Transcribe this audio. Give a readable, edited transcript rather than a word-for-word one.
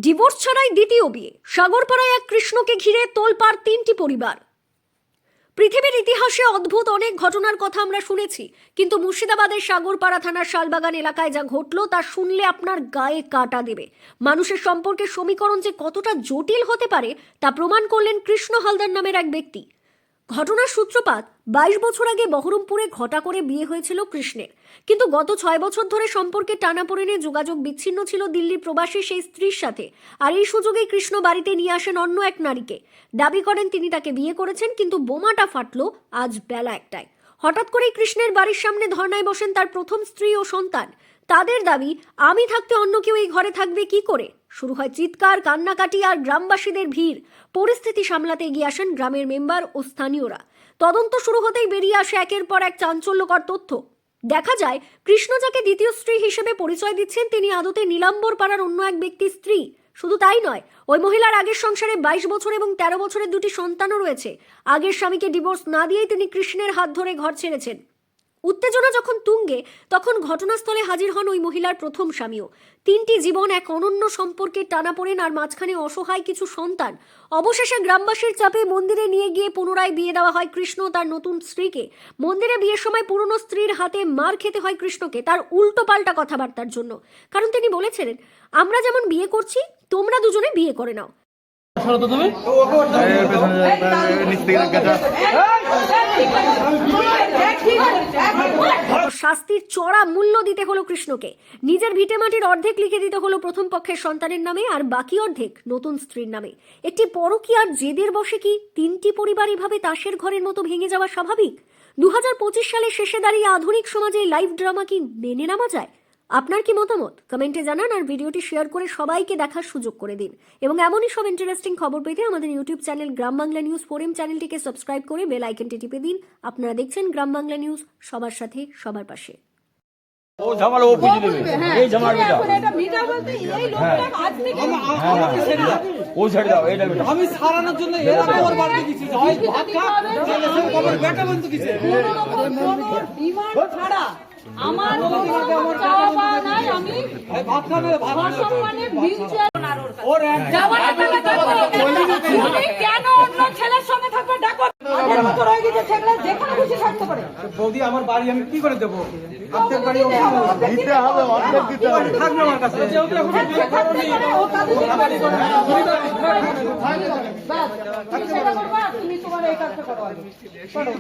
Divorce ছাড়াই দ্বিতীয় বিয়ে, সাগরপাড়ায় এক কৃষ্ণকে ঘিরে তোলপাড় তিনটি পরিবার। পৃথিবীর ইতিহাসে অদ্ভুত অনেক ঘটনার কথা আমরা শুনেছি, কিন্তু মুর্শিদাবাদের সাগরপাড়া থানার শালবাগান এলাকায় যা ঘটলো তা শুনলে আপনার গায়ে কাঁটা দেবে। মানুষের সম্পর্কের সমীকরণ যে কতটা জটিল হতে পারে তা প্রমাণ করলেন কৃষ্ণ হালদার নামের এক ব্যক্তি। ঘটনার সূত্রপাত 22 বছর আগে বহরমপুরে ঘটা করে বিয়ে হয়েছিল কৃষ্ণের, কিন্তু গত 6 বছর ধরে সম্পর্কে টানাপোড়েনে যোগাযোগ বিচ্ছিন্ন ছিল দিল্লির প্রবাসী সেই স্ত্রীর সাথে। আর এই সুযোগেই কৃষ্ণ বাড়িতে নিয়ে আসেন অন্য এক নারীকে। দাবি করেন তিনি তাকে বিয়ে করেছেন, কিন্তু বোমাটা ফাটলো আজ বেলা 1টায়। হঠাৎ করেই কৃষ্ণের বাড়ির সামনে ধর্নায় বসেন তার প্রথম স্ত্রী ও সন্তান। তাদের দাবি, আমি থাকতে অন্য কেউ এই ঘরে থাকবে কি করে। শুরু হয় চিৎকার, কান্নাকাটি আর গ্রামবাসীদের ভিড়। পরিস্থিতি সামলাতে এগিয়ে আসেন গ্রামের মেম্বার ও স্থানীয়রা। তদন্ত শুরু হতেই বেরিয়ে আসে একের পর এক চাঞ্চল্যকর তথ্য। দেখা যায়, কৃষ্ণ যাকে দ্বিতীয় স্ত্রী হিসেবে পরিচয় দিচ্ছেন তিনি আদতে নীলাম্বর পাড়ার অন্য এক ব্যক্তির স্ত্রী। শুধু তাই নয়, ওই মহিলার আগের সংসারে 22 বছর এবং 13 বছরের দুটি সন্তানও রয়েছে। আগের স্বামীকে ডিভোর্স না দিয়েই তিনি কৃষ্ণের হাত ধরে ঘর ছেড়েছেন। উত্তেজনা যখন তুঙ্গে, তখন ঘটনাস্থলে হাজির হন ওই মহিলার প্রথম স্বামীও। 3টি জীবন, এক অনন্য সম্পর্কে টানাপোড়েন আর মাঝখানে অসহায় কিছু সন্তান। অবশেষে গ্রামবাসীর চাপে মন্দিরে নিয়ে গিয়ে পুনরায় বিয়ে দেওয়া হয় কৃষ্ণ তার নতুন স্ত্রীকে। মন্দিরে বিয়ের সময় পুরনো স্ত্রীর হাতে মার খেতে হয় কৃষ্ণকে তার উল্টো পাল্টা কথাবার্তার জন্য। কারণ তিনি বলেছিলেন, আমরা যেমন বিয়ে করছি তোমরা দুজনে বিয়ে করে নাও। শাস্তির চড়া মূল্য দিতে হলো কৃষ্ণকে। নিজের ভিটেমাটির অর্ধেক লিখে দিতে হলো প্রথম পক্ষের সন্তানের নামে, আর বাকি অর্ধেক নতুন স্ত্রীর নামে। একটি পরকীয়ার জেদের বশে কি 3টি পরিবার এভাবে তাসের ঘরের মতো ভেঙে যাওয়া স্বাভাবিক? 2025 সালের শেষে দাঁড়িয়ে আধুনিক সমাজে লাইভ ড্রামা কি মেনে নেওয়া যায়? আপনার কি মতামত কমেন্টে জানান, আর ভিডিওটি শেয়ার করে সবাইকে দেখার সুযোগ করে দিন। এবং এমনই সব ইন্টারেস্টিং খবর পেতে আমাদের ইউটিউব চ্যানেল গ্রাম বাংলা নিউজ ফোরাম চ্যানেলটিকে সাবস্ক্রাইব করে বেল আইকনটি টিপে দিন। আপনারা দেখছেন গ্রাম বাংলা নিউজ, সবার সাথে সবার পাশে। ও ঝামাল ও বুঝে নেবে, এই ঝামাল বিটা ও ছেড়ে দাও, এটা বিটা আমি সারানোর জন্য এরা খবর বাড়িয়ে দিচ্ছি, হয় ভাত খা জেলের খবর বেটা বন্ধু দিছে বিমান ছাড়া আমার কোনো চাওয়া নাই। আমি ভাত খাবে সম্মানে বিলচার ওর যাওয়ার টাকা তুমি কেন অন্য ছেলের সঙ্গে থাকবে? ডাকো আগের মতো রয়ে গেছে, ছেলে যেখানে খুশি থাকতে পারে। বৌদি আমার বাড়ি আমি কি করে দেবো? অর্ধেক বাড়ি দিতে হবে, অর্ধেক দিতে হবে, থাকবে আমার কাছে যেহেতু এখন বিয়ে করনি ও কাজে তুমি তোমার এই কাজটা করো।